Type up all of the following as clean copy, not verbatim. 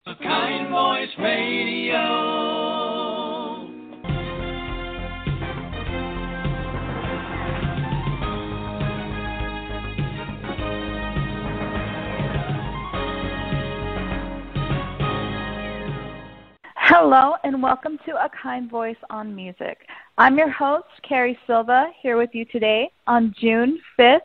A Kind Voice Radio. Hello and welcome to A Kind Voice on Music. I'm your host, Carrie Silva, here with you today on June 5th,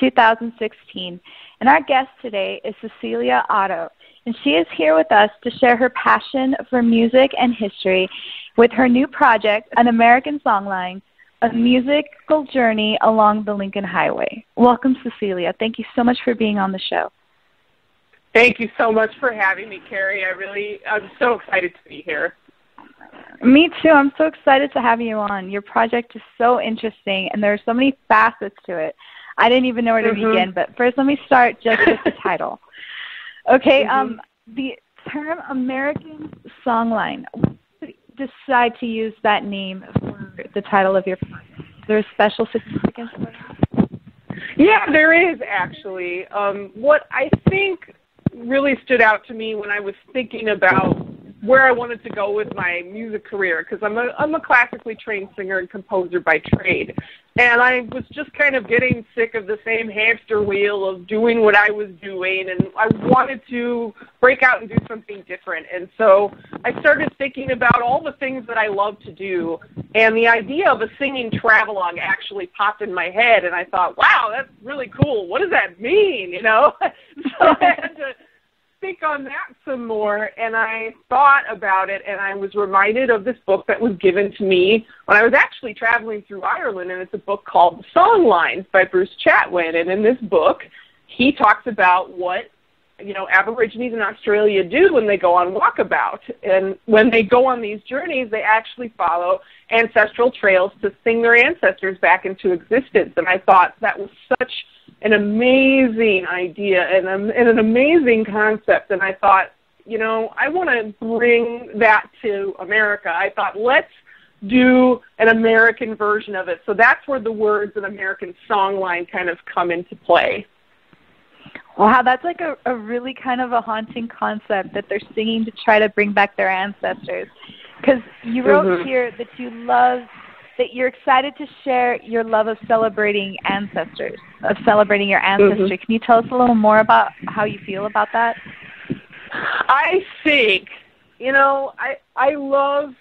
2016. And our guest today is Cecilia Otto. And she is here with us to share her passion for music and history with her new project, An American Songline, a musical journey along the Lincoln Highway. Welcome, Cecilia. Thank you so much for being on the show. Thank you so much for having me, Carrie. I'm so excited to be here. Me too. I'm so excited to have you on. Your project is so interesting, and there are so many facets to it. I didn't even know where to begin, but first let me start just with the title. Okay, the term American Songline, why did you decide to use that name for the title of your project? Is there a special significance for that? Yeah, there is actually. What I think really stood out to me when I was thinking about where I wanted to go with my music career, because I'm a classically trained singer and composer by trade, and I was just kind of getting sick of the same hamster wheel of doing what I was doing, and I wanted to break out and do something different. And so I started thinking about all the things that I love to do, and the idea of a singing travelogue actually popped in my head, and I thought, wow, that's really cool. What does that mean, you know? So I had to think on that some more, and I thought about it, and I was reminded of this book that was given to me when I was actually traveling through Ireland, and it's a book called The Songline by Bruce Chatwin. And in this book, he talks about what, you know, Aborigines in Australia do when they go on walkabout. And when they go on these journeys, they actually follow ancestral trails to sing their ancestors back into existence. And I thought that was such an amazing idea and an amazing concept. And I thought, you know, I want to bring that to America. I thought, let's do an American version of it. So that's where the words An American Songline kind of come into play. Wow, that's like a really kind of a haunting concept that they're singing to try to bring back their ancestors. Because you wrote here that you're excited to share your love of celebrating ancestors, of celebrating your ancestry. Can you tell us a little more about how you feel about that? I think, you know, I love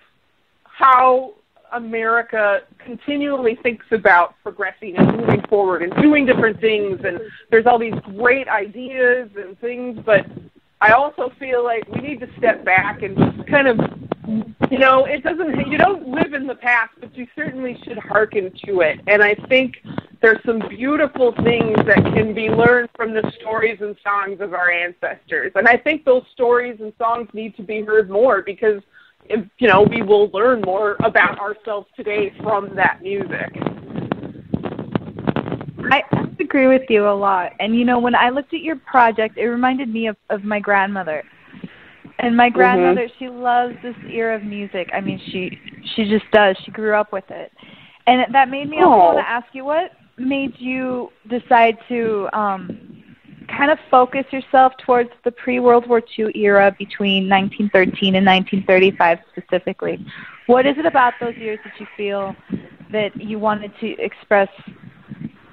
how America continually thinks about progressing and moving forward and doing different things, and there's all these great ideas and things, but I also feel like we need to step back and just kind of, you know, you don't live in the past, but you certainly should hearken to it. And I think there's some beautiful things that can be learned from the stories and songs of our ancestors. And I think those stories and songs need to be heard more because, you know, we will learn more about ourselves today from that music. I agree with you a lot. And, you know, when I looked at your project, it reminded me of my grandmother. And my grandmother, she loves this era of music. I mean, she just does. She grew up with it. And that made me also want to ask you, what made you decide to kind of focus yourself towards the pre-World War II era between 1913 and 1935 specifically? What is it about those years that you feel that you wanted to express,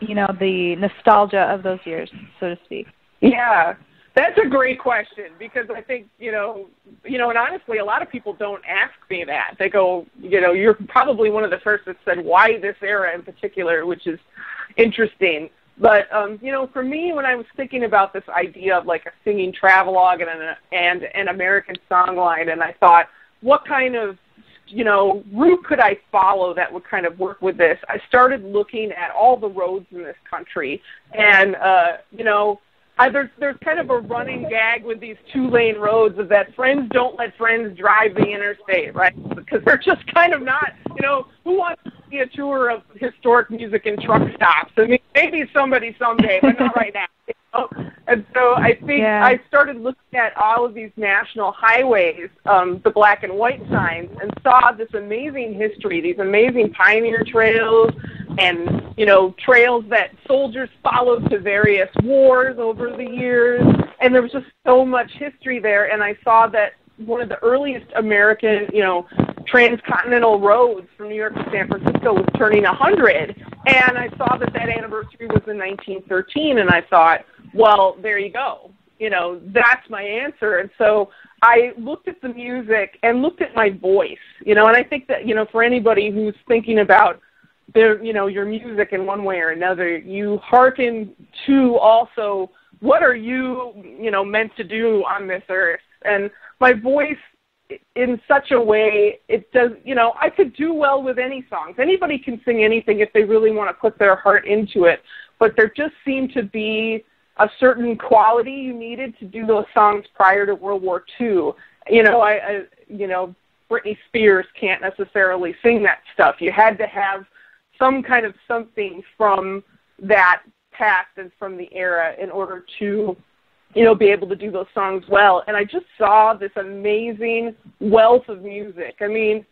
you know, the nostalgia of those years, so to speak? Yeah, that's a great question because I think, you know, and honestly, a lot of people don't ask me that. They go, you know, you're probably one of the first that said, why this era in particular, which is interesting. But, you know, for me, when I was thinking about this idea of like a singing travelogue and an American Songline, and I thought, what kind of, you know, route could I follow that would kind of work with this? I started looking at all the roads in this country, and, you know, there's kind of a running gag with these two-lane roads of that friends don't let friends drive the interstate, right? Because they're just kind of not, you know, who wants to see a tour of historic music and truck stops? I mean, maybe somebody someday, but not right now. You know? And so I think I started looking at all of these national highways, the black and white signs, and saw this amazing history, these amazing pioneer trails, and, you know, trails that soldiers followed to various wars over the years, And there was just so much history there, and I saw that one of the earliest American, transcontinental roads from New York to San Francisco was turning 100, and I saw that anniversary was in 1913, and I thought, well, there you go. That's my answer. And so I looked at the music and looked at my voice, and I think that, for anybody who's thinking about your music in one way or another, you hearken to also what are you, meant to do on this earth. And my voice, in such a way, it does, I could do well with any songs. Anybody can sing anything if they really want to put their heart into it. But there just seemed to be a certain quality you needed to do those songs prior to World War II. Britney Spears can't necessarily sing that stuff. You had to have some kind of something from that past and from the era in order to be able to do those songs well. And I just saw this amazing wealth of music. I mean,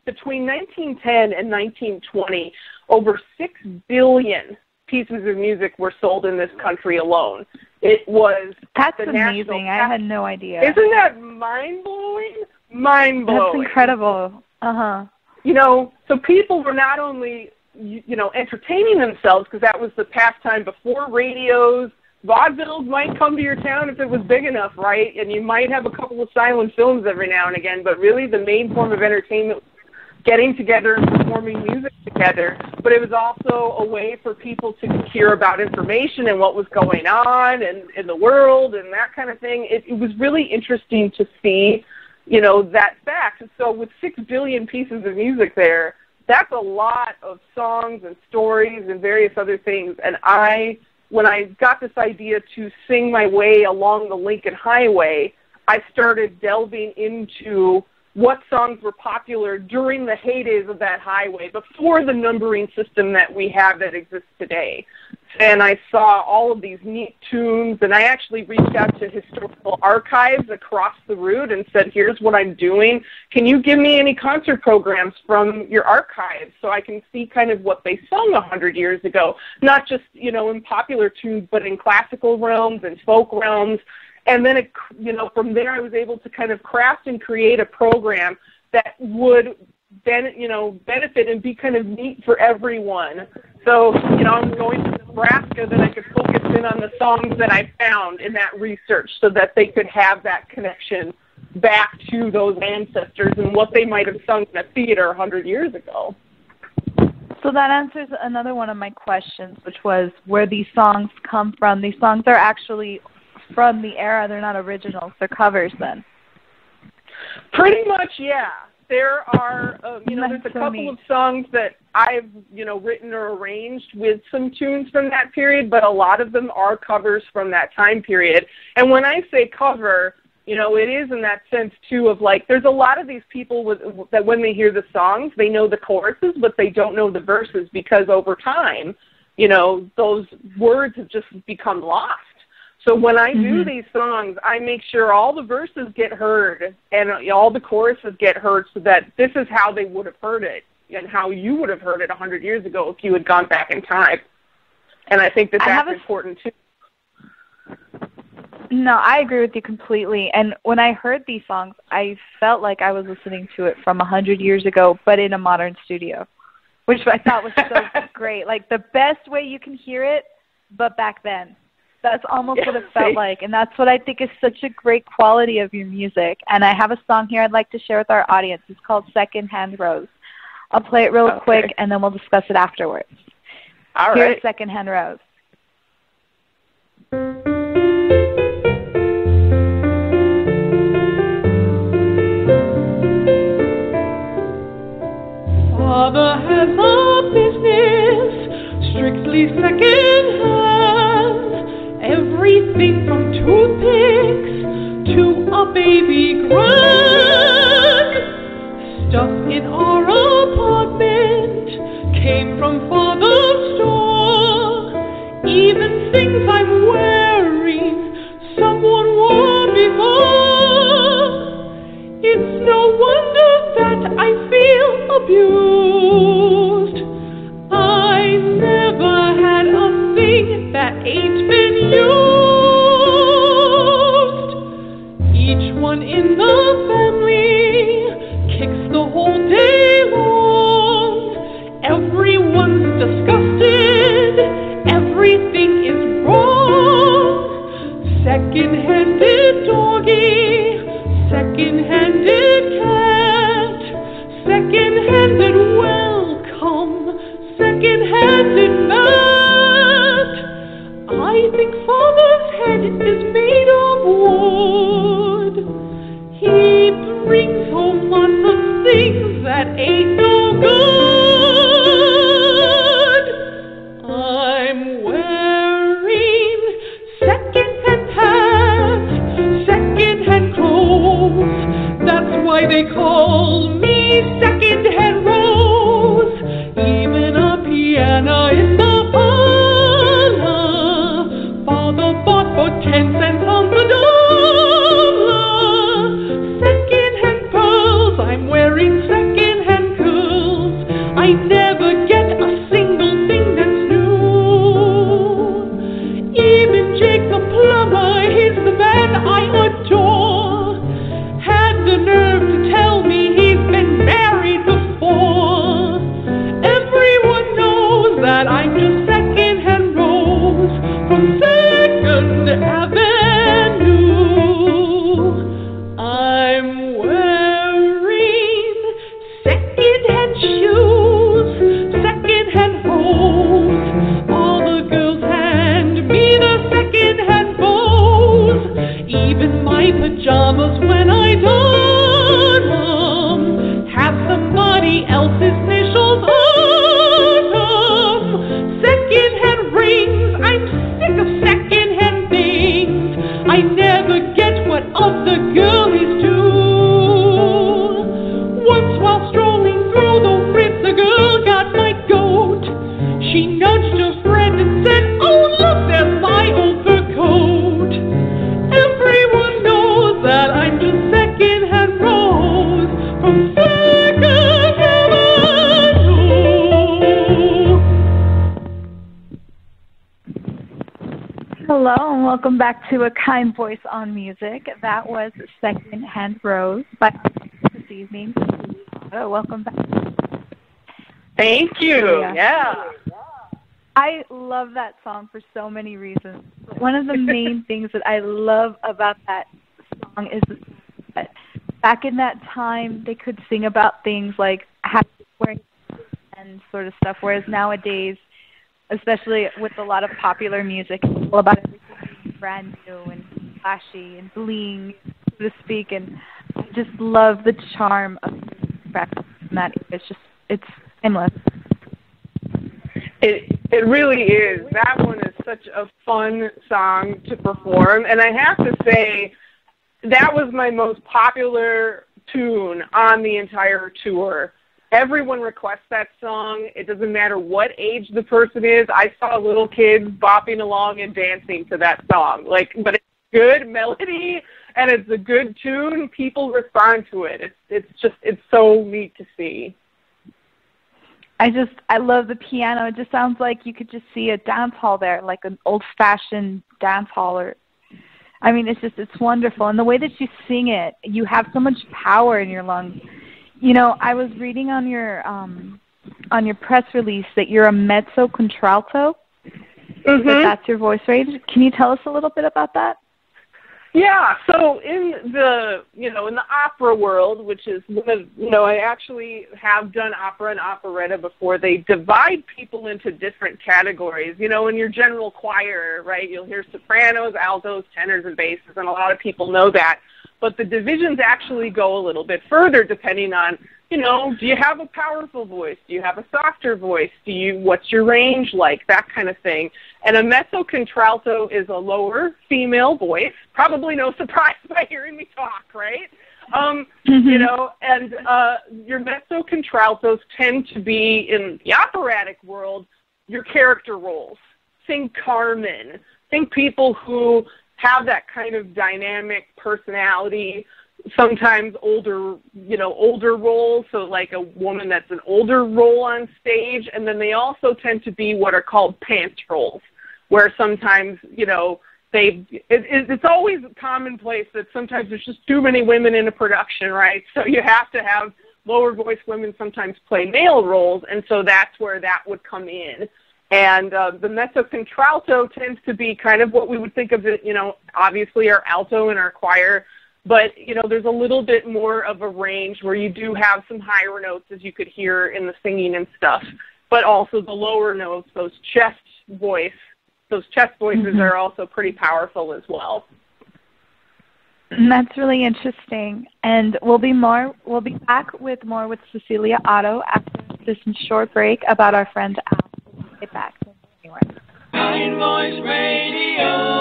between 1910 and 1920, over 6 billion pieces of music were sold in this country alone. It was That's amazing. I had no idea. Isn't that mind-blowing? Mind-blowing. That's incredible. So people were not only, entertaining themselves, because that was the pastime before radios. Vaudeville might come to your town if it was big enough, right? And you might have a couple of silent films every now and again, but really the main form of entertainment was getting together and performing music together. But it was also a way for people to hear about information and what was going on and in the world and that kind of thing. It was really interesting to see, that fact. So with 6 billion pieces of music there, that's a lot of songs and stories and various other things. And when I got this idea to sing my way along the Lincoln Highway, I started delving into what songs were popular during the heydays of that highway, before the numbering system that we have that exists today. And I saw all of these neat tunes, and I actually reached out to historical archives across the route and said, here's what I'm doing. Can you give me any concert programs from your archives so I can see kind of what they sung 100 years ago? Not just, in popular tunes, but in classical realms and folk realms. And then, from there I was able to kind of craft and create a program that would benefit and be kind of neat for everyone. So, I'm going to Nebraska that I could focus in on the songs that I found in that research so that they could have that connection back to those ancestors and what they might have sung in a theater 100 years ago. So that answers another one of my questions, which was where these songs come from. These songs are actually from the era. They're not originals. They're covers then. Pretty much, yeah. There are, there's a couple of songs that I've, written or arranged with some tunes from that period, but a lot of them are covers from that time period. And when I say cover, it is in that sense, too, of there's a lot of these people that when they hear the songs, they know the choruses, but they don't know the verses because over time, those words have just become lost. So when I do these songs, I make sure all the verses get heard and all the choruses get heard so that this is how they would have heard it and how you would have heard it 100 years ago if you had gone back in time. And I think that's important, too. No, I agree with you completely. And when I heard these songs, I felt like I was listening to it from 100 years ago, but in a modern studio, which I thought was so great. Like the best way you can hear it, but back then. That's almost what it felt like, and that's what I think is such a great quality of your music. And I have a song here I'd like to share with our audience. It's called Secondhand Rose. I'll play it real quick, and then we'll discuss it afterwards. All right. Here's Secondhand Rose. Father has a business, strictly second-hand. Everything from toothpicks to a baby grand. Stuff in our apartment came from Father's store. Even things I'm wearing, someone wore before. It's no wonder that I feel abused. I never had a second-handed cat, second-handed welcome, second-handed mat. I think Father's head is made of wood. He brings home lots of things that ain't no good. I'm wearing second-hand hats, second-hand clothes. That's why they call me second-hand Rose. Even a piano in the parlor, Father bought for 10 cents on the dollar. Second-hand pearls, I'm wearing second-hand curls. I never get a single thing that's new. Even Jake the plumber, he's the man I adore, had the nerve to tell me he's been married before. Everyone knows that I'm just second-hand Rose from Second Avenue. I'm wearing second-hand shoes, second-hand hose. All the girls hand me the second-hand bows. Even my pajamas when I don 'em have somebody else's initials on 'em. Second-hand rings, I'm sick of second-hand things. I never get what other girlies do. Once while strolling through the Ritz, a girl got my goat. She nudged her friend and said, "Oh, look, there's my overcoat." Everyone knows that I'm just second-hand Rose from Second Avenue. Hello and welcome back to A Kind Voice on Music. That was Second-Hand Rose by this evening. Welcome back. Thank you. Yeah. I love that song for so many reasons. One of the main things that I love about that song is that back in that time they could sing about things like wearing and sort of stuff, whereas nowadays, especially with a lot of popular music, it's all about everything being brand new and flashy and bling, so to speak. And I just love the charm of that. It's endless. It really is. That one is such a fun song to perform, and I have to say that was my most popular tune on the entire tour. Everyone requests that song. It doesn't matter what age the person is. I saw little kids bopping along and dancing to that song. But it's good melody and it's a good tune. People respond to it. It's so neat to see. I love the piano. It just sounds like you could just see a dance hall there, like an old-fashioned dance hall. It's wonderful. And the way that you sing it, you have so much power in your lungs. You know, I was reading on your press release that you're a mezzo contralto. Mm-hmm. That's your voice range. Can you tell us a little bit about that? Yeah, so in the opera world, which is I actually have done opera and operetta before. They divide people into different categories. In your general choir, right, you'll hear sopranos, altos, tenors, and basses, and a lot of people know that. But the divisions actually go a little bit further depending on, do you have a powerful voice? Do you have a softer voice? What's your range like? That kind of thing. And a mezzo contralto is a lower female voice. Probably no surprise by hearing me talk, right? Your mezzo contraltos tend to be, in the operatic world, your character roles. Think Carmen. Think people who have that kind of dynamic personality, sometimes older roles, so like a woman that's an older role on stage, and then they also tend to be what are called pants roles, where sometimes, it's always commonplace that sometimes there's just too many women in a production, right? So you have to have lower voice women sometimes play male roles, and so that's where that would come in. And the mezzo contralto tends to be kind of what we would think of it, obviously our alto in our choir But, there's a little bit more of a range where you do have some higher notes, as you could hear in the singing and stuff, but also the lower notes, those chest voices are also pretty powerful as well. That's really interesting. And we'll be back with more with Cecilia Otto after this short break about our friend Al. We'll get back. Anyway. Kind Voice Radio.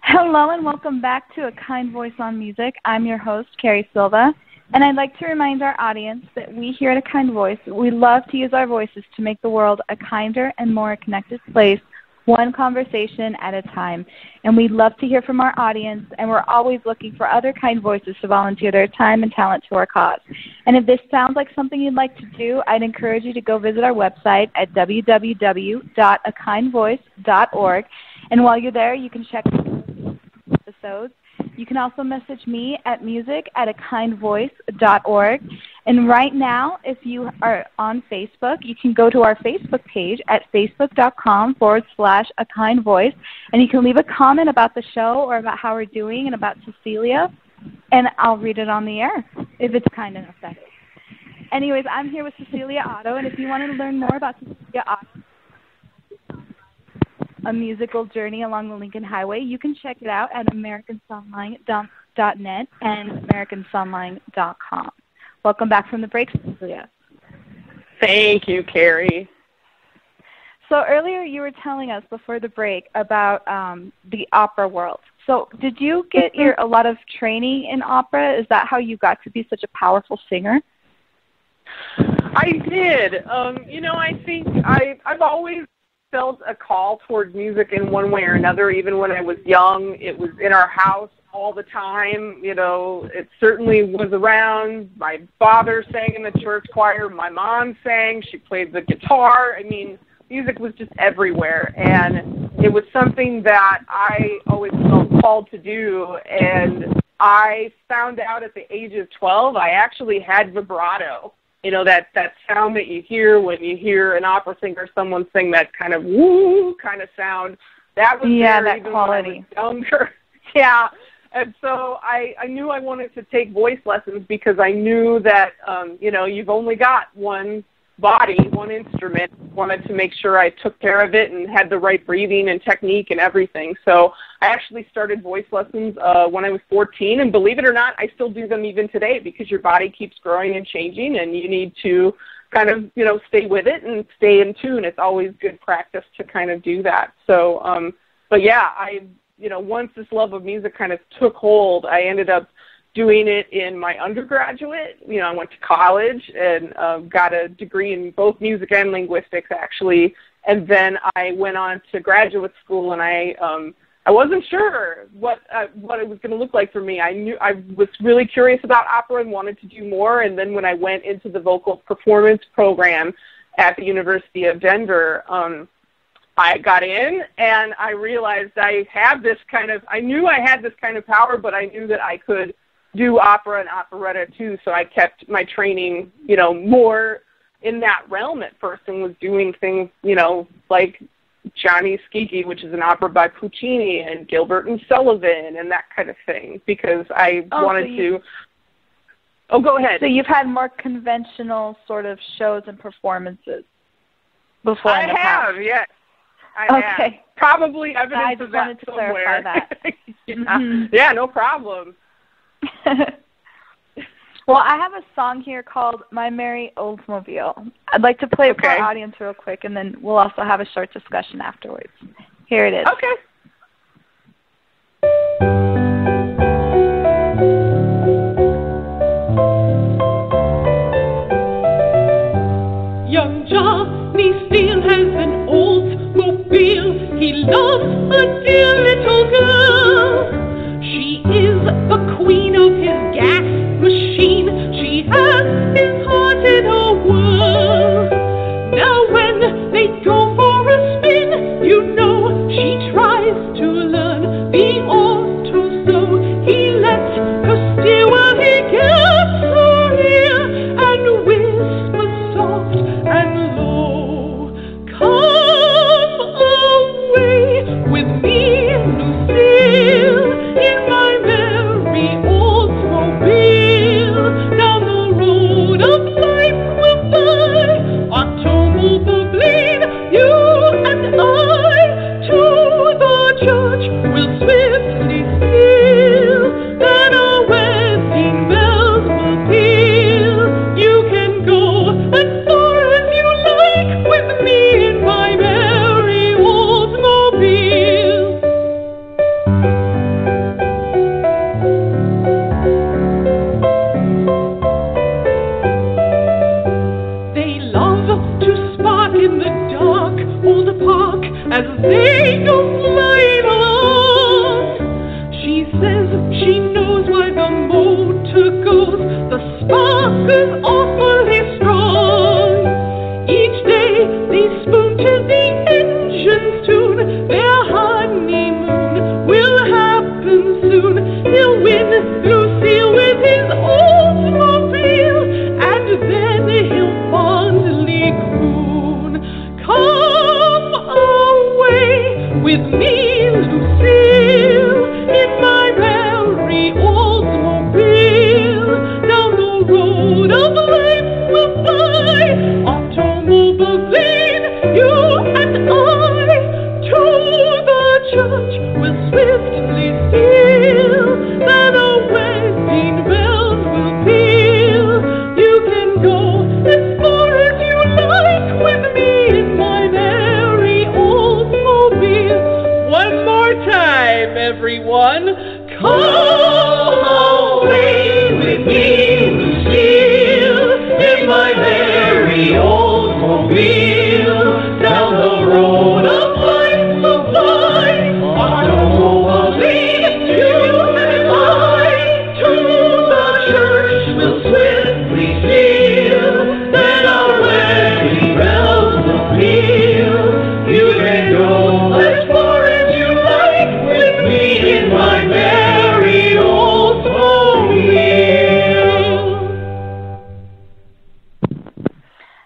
Hello and welcome back to A Kind Voice on Music. I'm your host, Carrie Silva, and I'd like to remind our audience that we here at A Kind Voice, we love to use our voices to make the world a kinder and more connected place, one conversation at a time. And we'd love to hear from our audience, and we're always looking for other kind voices to volunteer their time and talent to our cause. And if this sounds like something you'd like to do, I'd encourage you to go visit our website at www.akindvoice.org. And while you're there, you can check episodes. You can also message me at music@akindvoice.org. And right now, if you are on Facebook, you can go to our Facebook page at facebook.com/akindvoice, and you can leave a comment about the show or about how we're doing and about Cecilia, and I'll read it on the air, if it's kind enough, that is. Anyways, I'm here with Cecilia Otto, and if you want to learn more about Cecilia Otto, a musical journey along the Lincoln Highway, you can check it out at americansongline.net and americansongline.com. Welcome back from the break, Cecilia. Thank you, Carrie. So earlier you were telling us before the break about the opera world. So did you get a lot of training in opera? Is that how you got to be such a powerful singer? I did. I think I've always felt a call towards music in one way or another. Even when I was young, it was in our house all the time. It certainly was around. My father sang in the church choir. My mom sang. She played the guitar. I mean, music was just everywhere. And it was something that I always felt called to do. And I found out at the age of 12, I actually had vibrato. That sound that you hear when you hear an opera singer, someone sing that kind of woo kind of sound. That was there that even quality. when I was younger. Yeah. And so I knew I wanted to take voice lessons because I knew that, you've only got one body, one instrument. Wanted to make sure I took care of it and had the right breathing and technique and everything. So I actually started voice lessons when I was 14, and believe it or not, I still do them even today because your body keeps growing and changing, and you need to kind of, stay with it and stay in tune. It's always good practice to kind of do that. So, but yeah, once this love of music kind of took hold, I ended up doing it in my undergraduate. I went to college and got a degree in both music and linguistics, actually. And then I went on to graduate school, and I wasn't sure what it was going to look like for me. I was really curious about opera and wanted to do more. And then when I went into the vocal performance program at the University of Denver, I got in, and I realized I knew I had this kind of power, but I knew that I could do opera and operetta too, so I kept my training, more in that realm at first, and was doing things, like Johnny Schicchi, which is an opera by Puccini, and Gilbert and Sullivan, and that kind of thing, because I wanted to... Oh, go ahead. So you've had more conventional sort of shows and performances before in the past. I have, yes. I have. Probably evidence of that somewhere. That. Yeah, no problem. Well, I have a song here called My Merry Oldsmobile. I'd like to play it for our audience real quick, and then we'll also have a short discussion afterwards. Here it is. Okay. Young Johnny still has an Oldsmobile. He loves a dear little girl. She is the queen of his gas machine. She has his heart in a whirl. Now when they go for a spin, you know she tries everyone. Come away with me, Lucille, in my merry old mobile, down the road of life of life. Automobile, you and I, to the church will swiftly steal, then our wedding bells will peal. You can go as far as you like with me in my merry old mobile.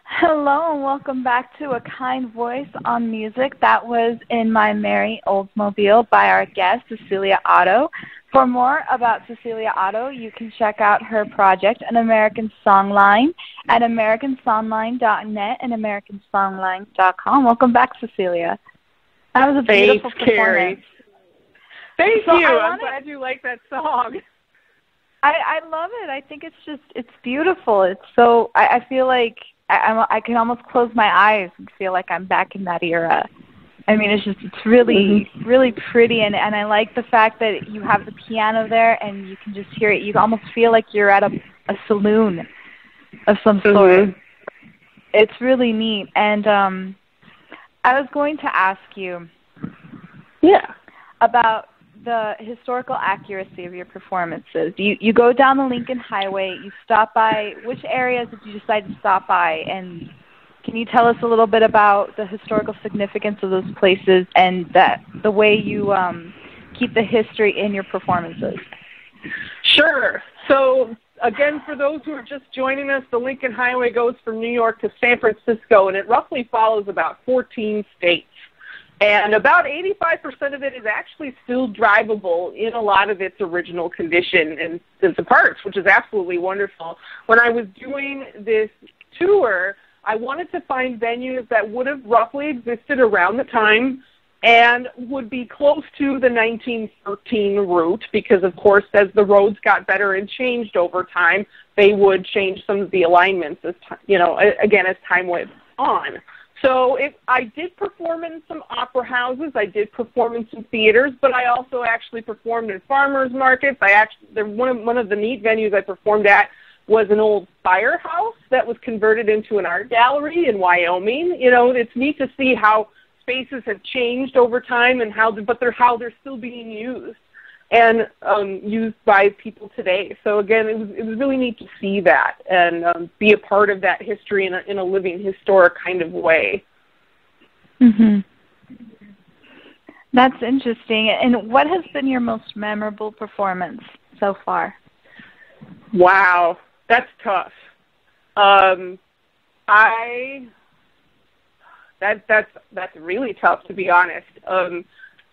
Hello and welcome back to A Kind Voice on Music. That was In My Merry Oldsmobile by our guest, Cecilia Otto. For more about Cecilia Otto, you can check out her project, An American Songline, at americansongline.net and americansongline.com. Welcome back, Cecilia. That was a beautiful performance. Carrie. Thank So you. I'm glad you like that song. I love it. I think it's beautiful. It's so, I feel like I can almost close my eyes and feel like I'm back in that era. I mean, it's really, really pretty, and I like the fact that you have the piano there and you can just hear it. You almost feel like you're at a saloon of some sort. It's really neat. And I was going to ask you about the historical accuracy of your performances. You go down the Lincoln Highway, you stop by, which areas did you decide to stop by, and can you tell us a little bit about the historical significance of those places and the way you keep the history in your performances? Sure. So, again, for those who are just joining us, the Lincoln Highway goes from New York to San Francisco, and it roughly follows about 14 states. And about 85% of it is actually still drivable in a lot of its original condition and the parts, which is absolutely wonderful. When I was doing this tour, I wanted to find venues that would have roughly existed around the time and would be close to the 1913 route because, of course, as the roads got better and changed over time, they would change some of the alignments, as again, as time went on. So I did perform in some opera houses. I did perform in some theaters, but I also actually performed in farmers markets. One of the neat venues I performed at was an old firehouse that was converted into an art gallery in Wyoming. It's neat to see how spaces have changed over time and how they're still being used and used by people today. So again, it was really neat to see that and be a part of that history in a living, historic kind of way. That's interesting. And what has been your most memorable performance so far? Wow, that's tough. That's really tough, to be honest.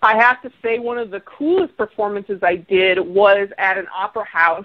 I have to say one of the coolest performances I did was at an opera house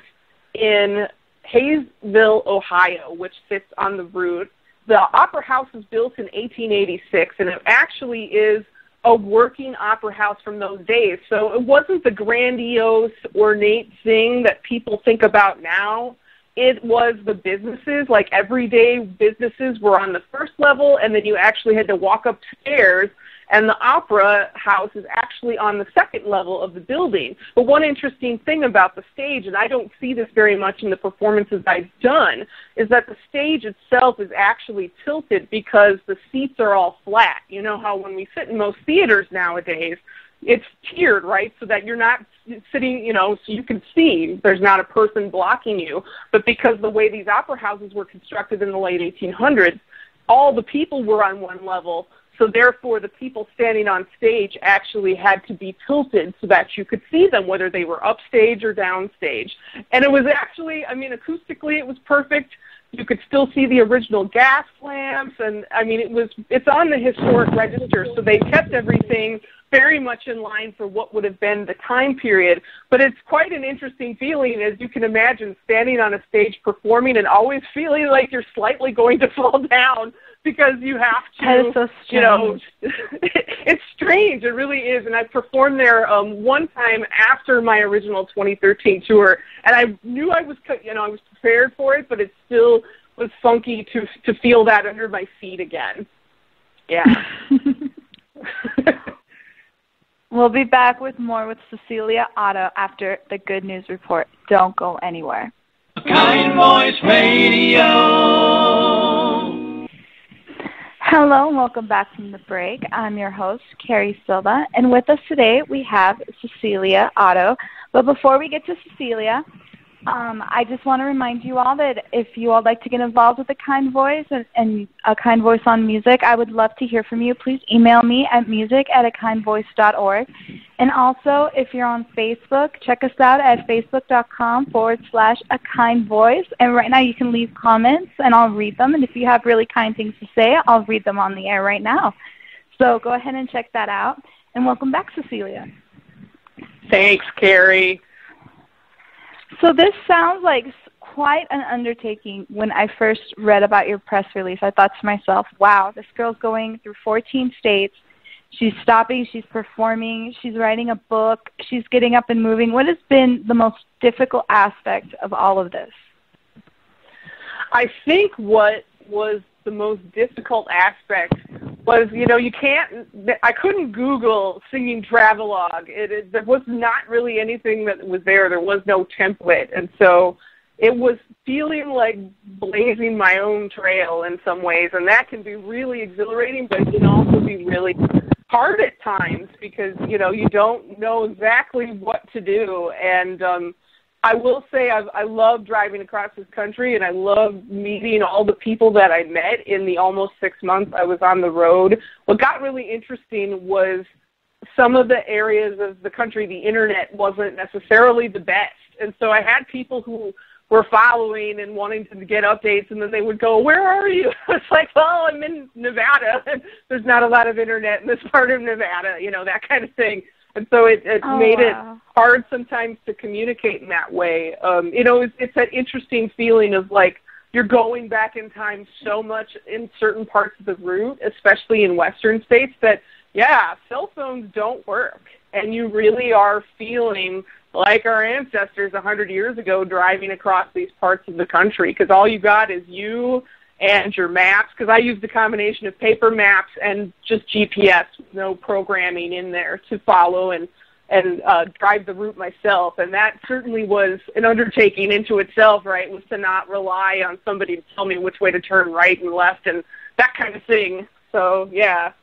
in Hayesville, Ohio, which sits on the route. The opera house was built in 1886, and it actually is a working opera house from those days. So it wasn't the grandiose, ornate thing that people think about now. It was the businesses, like everyday businesses were on the first level, and then you actually had to walk upstairs, and the opera house is actually on the second level of the building. But one interesting thing about the stage, and I don't see this very much in the performances I've done, is that the stage itself is actually tilted because the seats are all flat. You know how when we sit in most theaters nowadays, it's tiered, right, so that you're not sitting, so you can see there's not a person blocking you. But because the way these opera houses were constructed in the late 1800s, all the people were on one level, so therefore the people standing on stage actually had to be tilted so that you could see them, whether they were upstage or downstage. And it was actually, acoustically it was perfect. You could still see the original gas lamps, and it's on the historic register, so they kept everything very much in line for what would have been the time period. But it's quite an interesting feeling, as you can imagine, standing on a stage performing and always feeling like you're slightly going to fall down because you have to, that is so strange. It's strange, it really is. And I performed there one time after my original 2013 tour, and I knew I was prepared for it, but it still was funky to feel that under my feet again. Yeah. We'll be back with more with Cecilia Otto after the Good News Report. Don't go anywhere. Kind Voice Radio. Hello and welcome back from the break. I'm your host, Carrie Silva, and with us today we have Cecilia Otto. But before we get to Cecilia, I just want to remind you all that if you all like to get involved with A Kind Voice and A Kind Voice on Music, I would love to hear from you. Please email me at music@akindvoice.org. And also, if you're on Facebook, check us out at facebook.com/akindvoice. And right now you can leave comments, and I'll read them. And if you have really kind things to say, I'll read them on the air right now. So go ahead and check that out. And welcome back, Cecilia. Thanks, Carrie. So this sounds like quite an undertaking. When I first read about your press release, I thought to myself, wow, this girl's going through 14 states. She's stopping, she's performing, she's writing a book, she's getting up and moving. What has been the most difficult aspect of all of this? I think what was the most difficult aspect was, I couldn't Google singing travelogue. There was not really anything that was there. There was no template. And so it was feeling like blazing my own trail in some ways. And that can be really exhilarating, but it can also be really hard at times because, you don't know exactly what to do. And I will say I love driving across this country, and I love meeting all the people that I met in the almost 6 months I was on the road. What got really interesting was some of the areas of the country, the internet wasn't necessarily the best. And so I had people who were following and wanting to get updates, and then they would go, "Where are you?" It's like, well, I'm in Nevada, and there's not a lot of internet in this part of Nevada, that kind of thing. And so it made it hard sometimes to communicate in that way. It's that interesting feeling of like you're going back in time so much in certain parts of the route, especially in western states, that, cell phones don't work. And you really are feeling like our ancestors 100 years ago driving across these parts of the country because all you got is you and your maps, because I used a combination of paper maps and just GPS with no programming in there to follow and drive the route myself. And that certainly was an undertaking into itself, right, was to not rely on somebody to tell me which way to turn right and left and that kind of thing. So, yeah.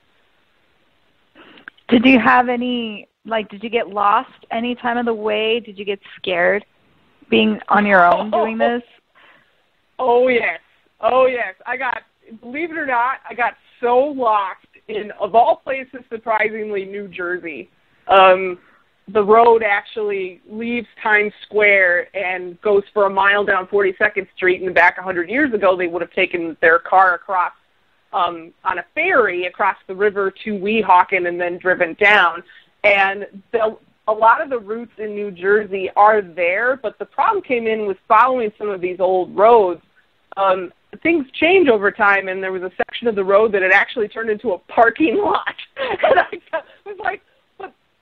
Did you have any, did you get lost any time of the way? Did you get scared being on your own doing this? Oh, yes. Oh, yes. Believe it or not, I got so lost in, of all places, surprisingly, New Jersey. The road actually leaves Times Square and goes for a mile down 42nd Street, and back 100 years ago, they would have taken their car across on a ferry across the river to Weehawken and then driven down. And a lot of the routes in New Jersey are there, but the problem came in with following some of these old roads. Things change over time, and there was a section of the road that had actually turned into a parking lot. And I was like,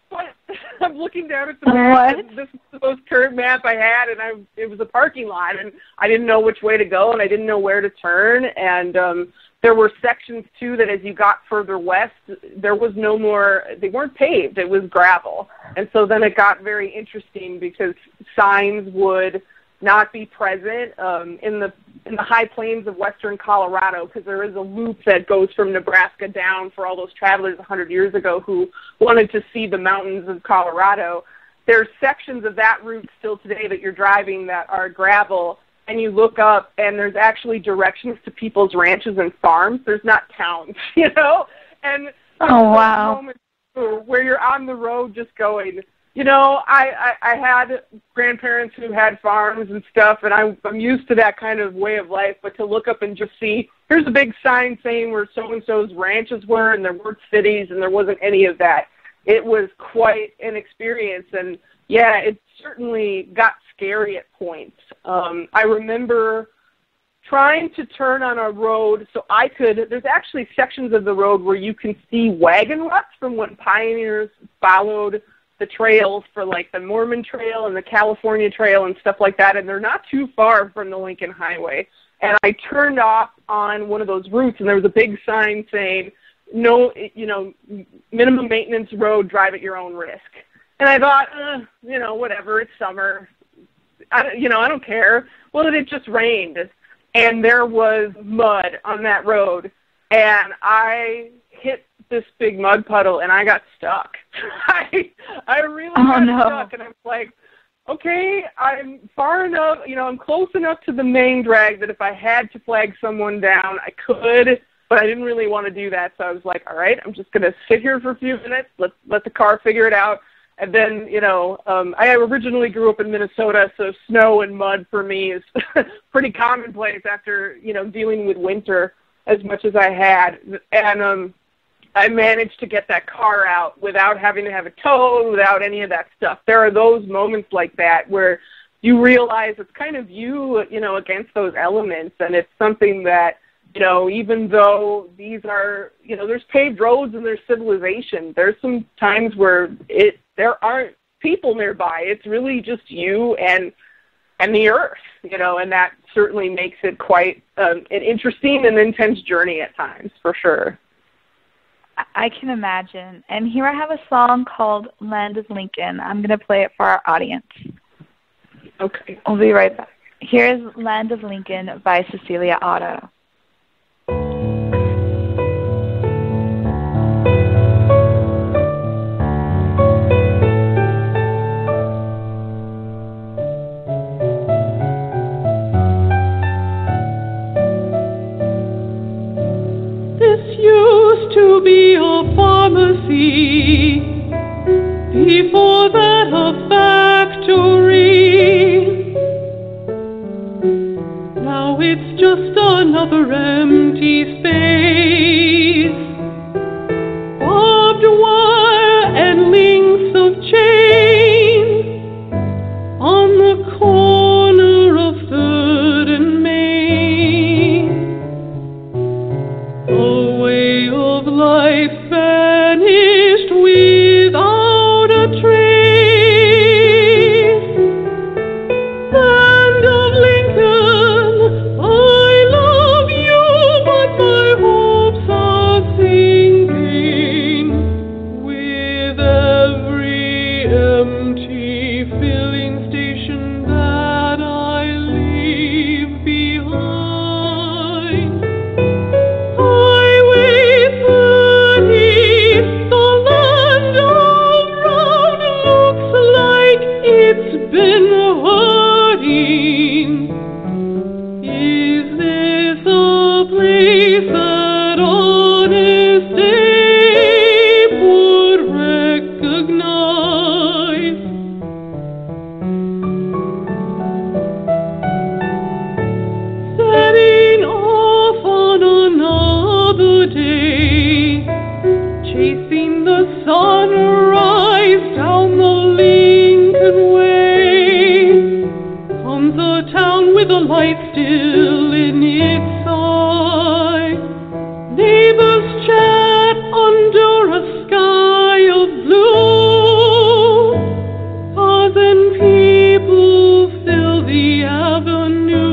what? I'm looking down at the map, and this is the most current map I had, and it was a parking lot, and I didn't know which way to go, and I didn't know where to turn, and there were sections, too, that as you got further west, there was no more, they weren't paved, it was gravel. And so then it got very interesting because signs would not be present in the high plains of western Colorado, because there is a loop that goes from Nebraska down for all those travelers 100 years ago who wanted to see the mountains of Colorado. There's sections of that route still today that you're driving that are gravel, and you look up and there's actually directions to people's ranches and farms. There's not towns, And oh, wow. Moments where you're on the road just going, I had grandparents who had farms and stuff, and I'm used to that kind of way of life, but to look up and just see, here's a big sign saying where so-and-so's ranches were, and there weren't cities, and there wasn't any of that. It was quite an experience, and, it certainly got scary at points. I remember trying to turn on a road so there's actually sections of the road where you can see wagon ruts from when pioneers followed the trails for like the Mormon Trail and the California Trail and stuff like that, and they're not too far from the Lincoln Highway. And I turned off on one of those routes, and there was a big sign saying, no, minimum maintenance road, drive at your own risk. And I thought, whatever, it's summer. I don't care. Well, it just rained, and there was mud on that road, and I hit this big mud puddle, and I got stuck. I really got stuck, and I was like, okay, I'm far enough, I'm close enough to the main drag that if I had to flag someone down, I could, but I didn't really want to do that, so I was like, all right, I'm just going to sit here for a few minutes, let the car figure it out. And then, I originally grew up in Minnesota, so snow and mud for me is pretty commonplace after, dealing with winter as much as I had. And I managed to get that car out without having to have it towed, without any of that stuff. There are those moments like that where you realize it's kind of you, against those elements, and it's something that, even though these are, there's paved roads and there's civilization, there's some times where there aren't people nearby. It's really just you and the earth, and that certainly makes it quite an interesting and intense journey at times, for sure. I can imagine. And here I have a song called Land of Lincoln. I'm going to play it for our audience. Okay. I'll be right back. Here's Land of Lincoln by Cecilia Otto. To be a pharmacy, before that a factory. Now it's just another empty space, barbed wire and links of chain on the corner of 3rd and Main. A way of life vanished without a trace. Land of Lincoln, I love you, but my hopes are sinking with every empty filling station that I leave behind. Sunrise down the Lincoln Way, comes a town with a light still in its eye. Neighbors chat under a sky of blue. Cars and people fill the avenue.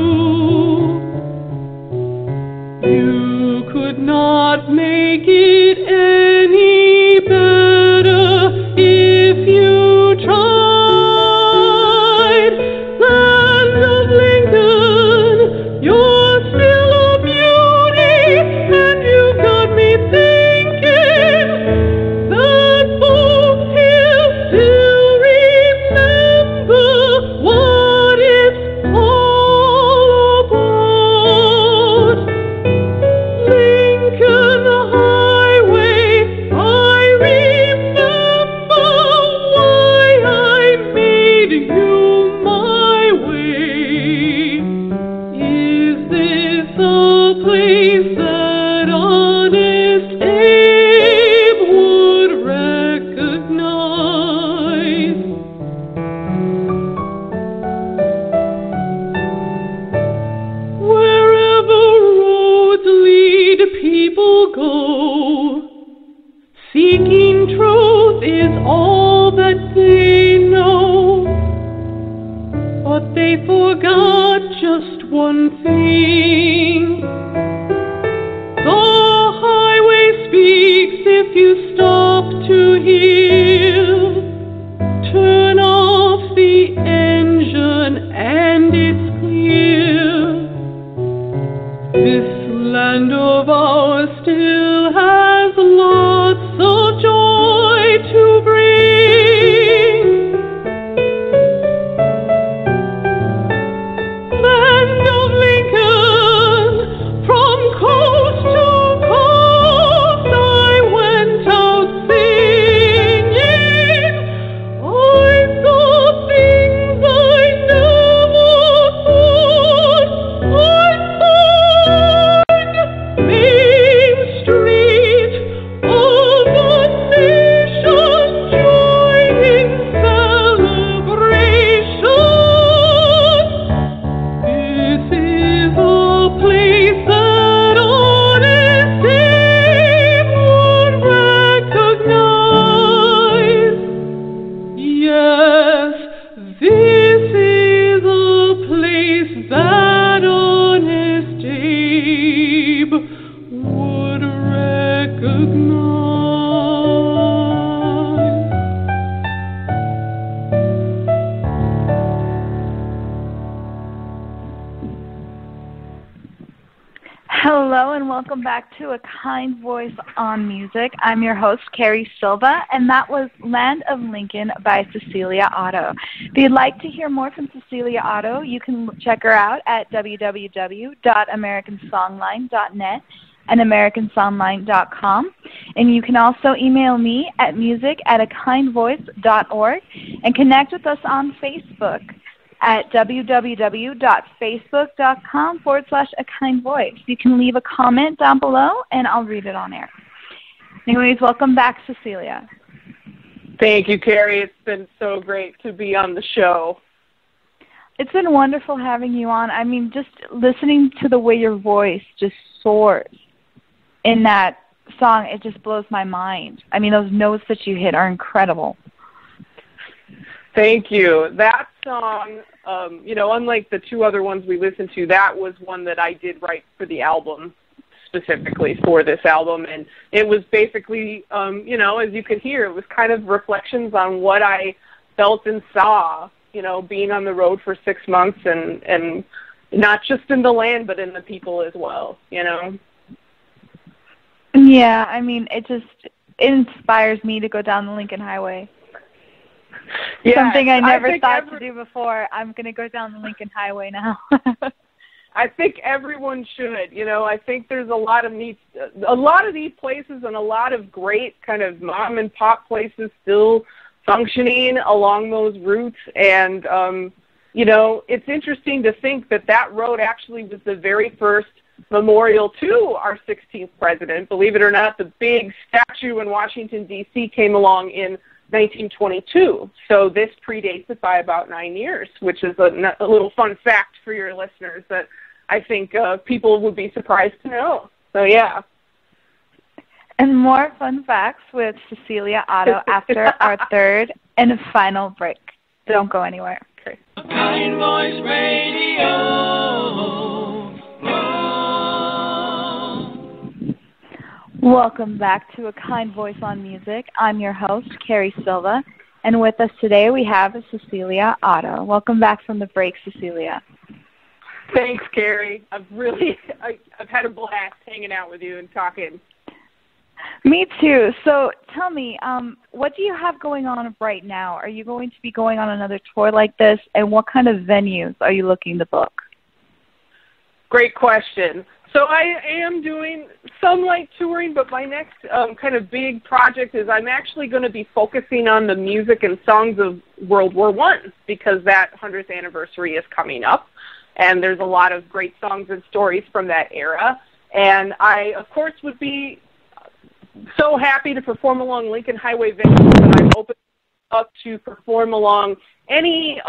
You could not make it any better if you tried. Land of Lincoln, you're still a beauty, and you've got me thinking that folks here still remember what it's all about. Lincoln Highway, I remember why I made you my way. Is this a place that honest Abe would recognize? Wherever roads lead, people go. Seeking truth is all that they know. But they forgot just one thing. The highway speed Hello and welcome back to A Kind Voice on Music. I'm your host, Carrie Silva, and that was Land of Lincoln by Cecilia Otto. If you'd like to hear more from Cecilia Otto, you can check her out at www.americansongline.net and americansongline.com. And you can also email me at music@akindvoice.org and connect with us on Facebook at www.facebook.com/akindvoice. You can leave a comment down below, and I'll read it on air. Anyways, welcome back, Cecilia. Thank you, Carrie. It's been so great to be on the show. It's been wonderful having you on. I mean, just listening to the way your voice just soars in that song, it just blows my mind. I mean, those notes that you hit are incredible. Thank you. That song, unlike the two other ones we listened to, that was one that I did write for the album, specifically for this album. And it was basically, as you can hear, it was kind of reflections on what I felt and saw, being on the road for 6 months and not just in the land, but in the people as well, Yeah, I mean, it inspires me to go down the Lincoln Highway. Yeah, something I never thought to do before. I'm going to go down the Lincoln Highway now. I think everyone should. I think there's a lot of neat places and a lot of great kind of mom and pop places still functioning along those routes. And, it's interesting to think that road actually was the very first memorial to our 16th president. Believe it or not, the big statue in Washington, D.C. came along in 1922. So this predates it by about 9 years, which is a little fun fact for your listeners that I think people would be surprised to know. So, yeah. And more fun facts with Cecilia Otto after our third and final break. Don't go anywhere. Okay. Kind Voice Radio. Welcome back to A Kind Voice on Music. I'm your host, Carrie Silva, and with us today we have Cecilia Otto. Welcome back from the break, Cecilia. Thanks, Carrie. I've had a blast hanging out with you and talking. Me too. So tell me, what do you have going on right now? Are you going to be going on another tour like this, and what kind of venues are you looking to book? Great question. So I am doing some light touring, but my next kind of big project is I'm actually going to be focusing on the music and songs of World War I because that 100th anniversary is coming up, and there's a lot of great songs and stories from that era. And I, of course, would be so happy to perform along Lincoln Highway venues, and I'm open up to perform along any,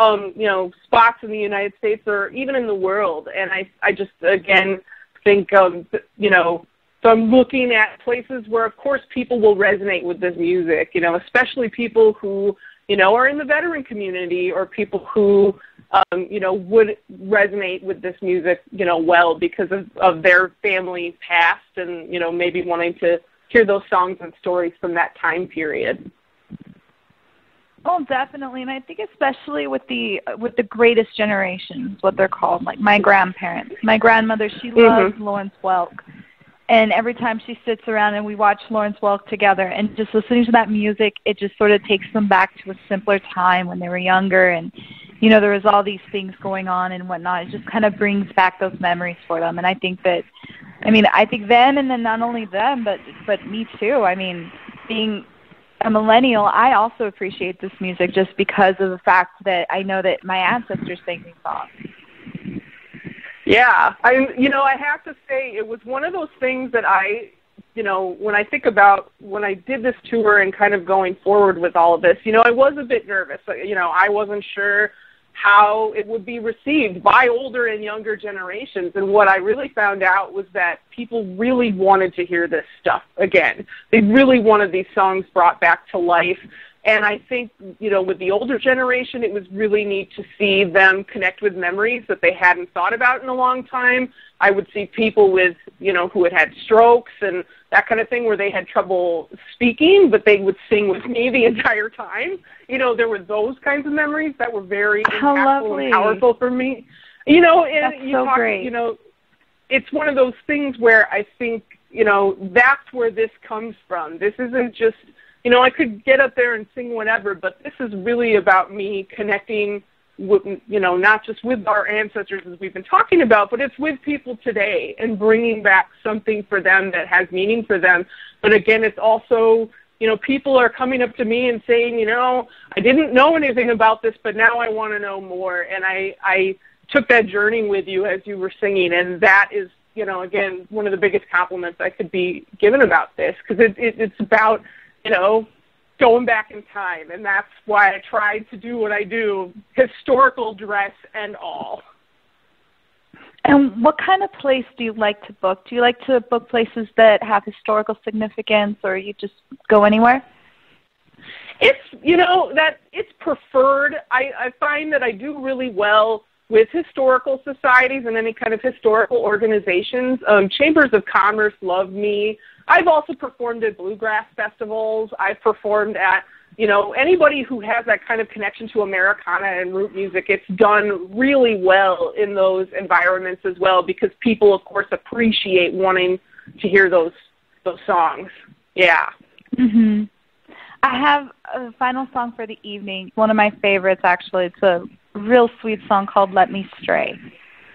spots in the United States or even in the world. And I just, again, think so I'm looking at places where, of course, people will resonate with this music, especially people who, are in the veteran community or people who, would resonate with this music, well because of their family past and, maybe wanting to hear those songs and stories from that time period. Oh, definitely, and I think especially with the greatest generations, what they're called, like my grandparents. My grandmother, she loves Lawrence Welk, and every time she sits around and we watch Lawrence Welk together, and just listening to that music, it just sort of takes them back to a simpler time when they were younger, and there was all these things going on and whatnot. It just kind of brings back those memories for them, and I think them, and then not only them, but me too. I mean, being a millennial, I also appreciate this music just because of the fact that I know that my ancestors sang these songs. Yeah, I have to say it was one of those things that when I think about when I did this tour and kind of going forward with all of this, I was a bit nervous. I wasn't sure how it would be received by older and younger generations. And what I really found out was that people really wanted to hear this stuff again. They really wanted these songs brought back to life. And I think, with the older generation, it was really neat to see them connect with memories that they hadn't thought about in a long time. I would see people with, who had strokes and that kind of thing where they had trouble speaking, but they would sing with me the entire time. There were those kinds of memories that were very impactful and powerful for me. That's so great. it's one of those things where I think, that's where this comes from. This isn't just, I could get up there and sing whatever, but this is really about me connecting with, not just with our ancestors as we've been talking about, but it's with people today and bringing back something for them that has meaning for them. But again, it's also, people are coming up to me and saying, I didn't know anything about this, but now I want to know more. And I took that journey with you as you were singing, and that is, again, one of the biggest compliments I could be given about this, because it's about, going back in time, and that's why I tried to do what I do, historical dress and all. And what kind of place do you like to book? Do you like to book places that have historical significance, or you just go anywhere? It's, it's preferred. I find that I do really well with historical societies and any kind of historical organizations. Chambers of Commerce love me. I've also performed at bluegrass festivals. I've performed at, anybody who has that kind of connection to Americana and root music. It's done really well in those environments as well, because people, of course, appreciate wanting to hear those songs. Yeah. Mm-hmm. I have a final song for the evening. One of my favorites, actually. It's a real sweet song called "Let Me Stray."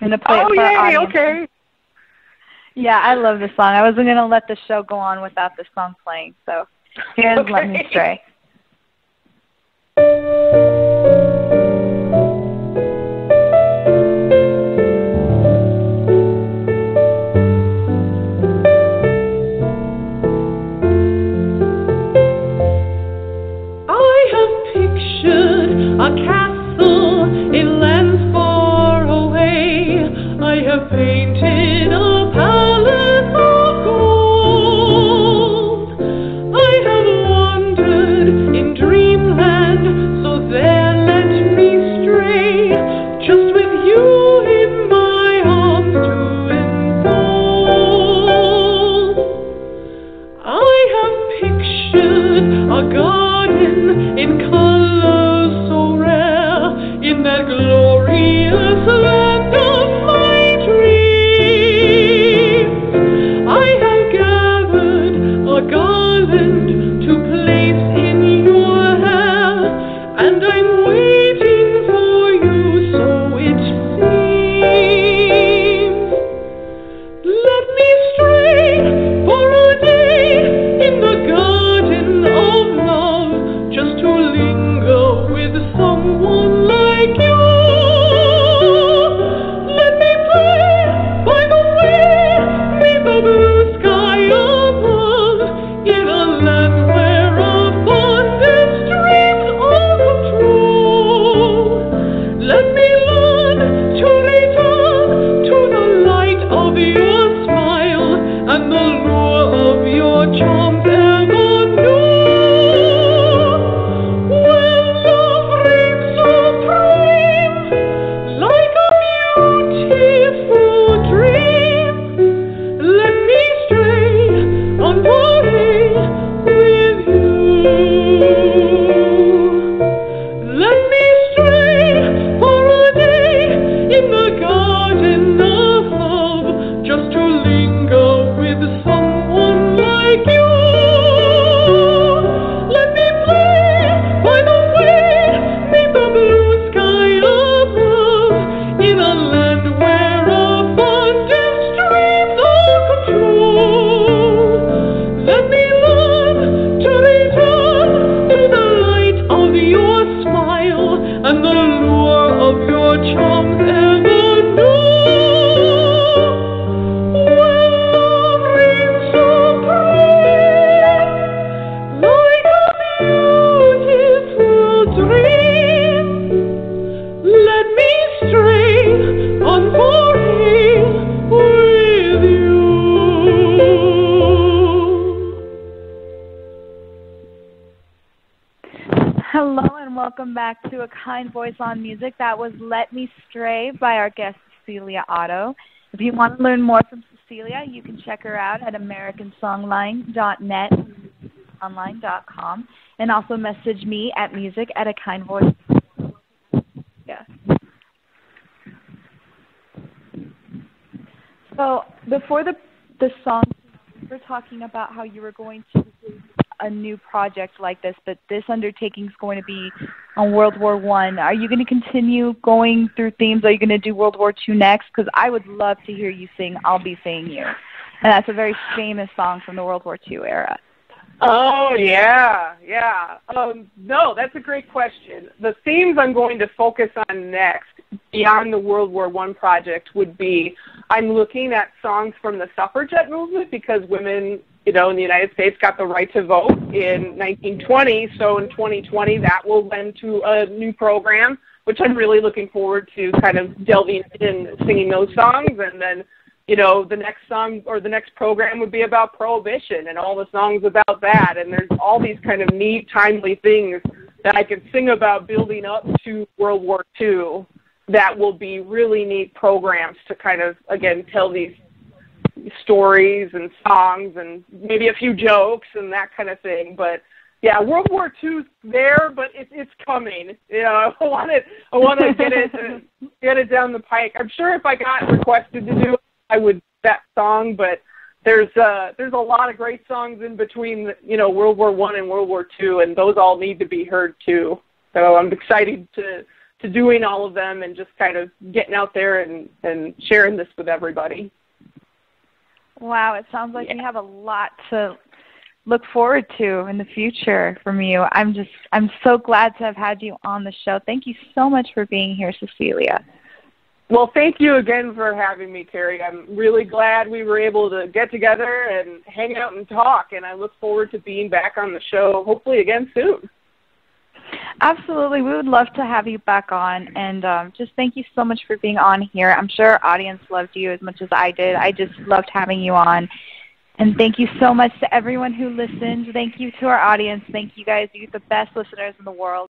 I'm gonna play it for our audience. Okay. Yeah, I love this song. I wasn't going to let the show go on without this song playing, so here's Let Me Stray. I have pictured a castle in lands far away. I have painted a palace of gold. I have wandered in dreamland, so there let me stray, just with you in my arms to enfold. I have pictured a garden in colors so rare, in that glorious land of my dreams. I have gathered a garland to place in your hair, and I'm waiting for you, so it seems. Let me stray for a day in the garden of love, just to linger with someone like you. Let me play by the way, beneath the blue sky above, in a land where abundance dreams all come true. Let me learn to return to the light of your smile and the lure of your charms ever new. When love reigns supreme, like a beautiful dream, let me stray on parade with you. Let me stray for a day in the garden of love, just to linger with someone like you. Let me play by the way, beneath the blue sky above, in a land where abundance dreams all come true. Let me learn to return to the light of your smile and the lure of your charms ever new. When love reigns supreme, like a beautiful dream, let me stray on parade with you. Hello and welcome back to A Kind Voice on Music. That was Let Me Stray by our guest Cecilia Otto. If you want to learn more from Cecilia, you can check her out at americansongline.net, online.com, and also message me at music@akindvoice. Yeah. So So before the song, you were talking about how you were going to do a new project like this, but this undertaking is going to be on World War I. Are you going to continue going through themes? Are you going to do World War II next? Because I would love to hear you sing "I'll Be Seeing You," and that's a very famous song from the World War II era. Oh, yeah. No, that's a great question. The themes I'm going to focus on next, beyond the World War I project, would be I'm looking at songs from the suffragette movement because women, in the United States got the right to vote in 1920. So in 2020, that will lend to a new program, which I'm really looking forward to kind of delving in and singing those songs. And then the next song or the next program would be about Prohibition and all the songs about that. And there's all these kind of neat, timely things that I can sing about building up to World War II that will be really neat programs to kind of, again, tell these stories and songs and maybe a few jokes and that kind of thing. But yeah, World War II's there, but it's coming. I want to get it down the pike. I'm sure if I got requested to do it, I would that song, but there's a lot of great songs in between, World War I and World War II, and those all need to be heard too. So I'm excited to doing all of them and just kind of getting out there and sharing this with everybody. Wow, it sounds like you have a lot to look forward to in the future from you. I'm so glad to have had you on the show. Thank you so much for being here, Cecilia. Well, thank you again for having me, Carrie. I'm really glad we were able to get together and hang out and talk, and I look forward to being back on the show, hopefully again soon. Absolutely. We would love to have you back on, and just thank you so much for being on here. I'm sure our audience loved you as much as I did. I just loved having you on. And thank you so much to everyone who listened. Thank you to our audience. Thank you guys. You're the best listeners in the world.